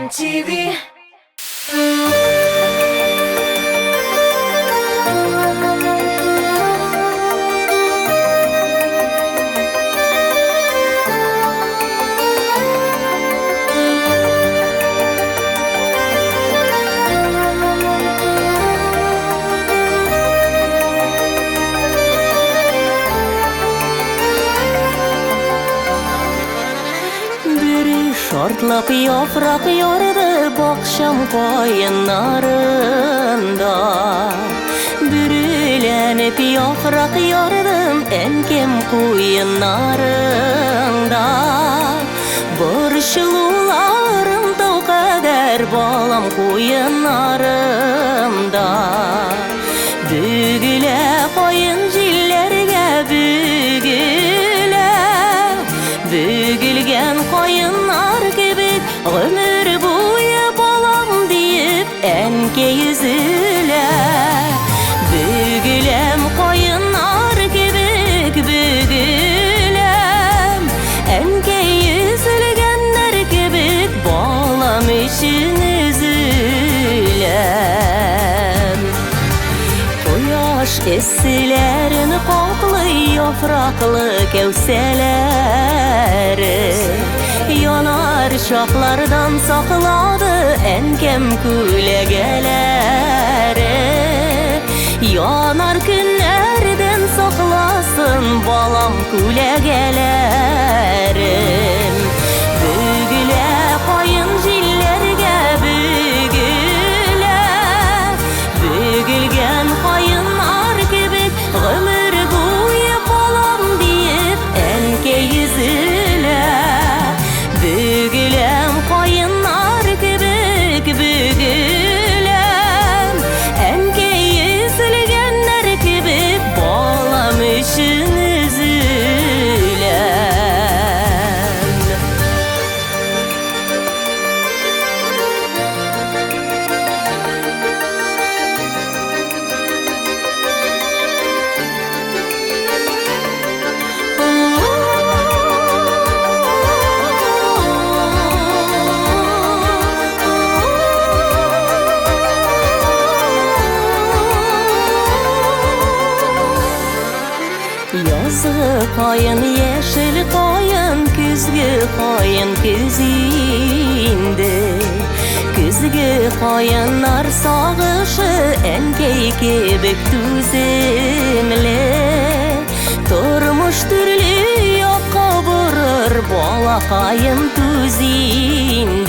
MTV. Şortlap yaprak yordu bakşam koyunlarında. Bürülenip yaprak yordum enkem koyunlarında. Borçlularımda o kadar balam koyunlarımda. Bügüle koyun jillerge bügüle. Bügülgen koyunlar gibi ömür boyu balam deyip enke yüzüle. Bügülem koyunlar gibi bügülem, enke yüzülgenler gibi balam için üzülem. Koyaş esilerini koklu yapraklı kevseleri, yanar şaklardan sakladı enkem külegeleri. Yanar günlerden saklasın balam külegelerim. Bügüle koyun jillerge bügüle. Bügülgen koyunlar gibi ömür boyu balam deyip enke yüzüle. Bügülem koyunlar gibi bügülem, enke yüzülgenler gibi balam için üzülem. Yazgı koyun, yeşil koyun, küzgü koyun küzinde. Küzgü koyunlar sağışı enkey kebek tüzemli. Turmuş türlü yok vurur bala koyun tüzinde.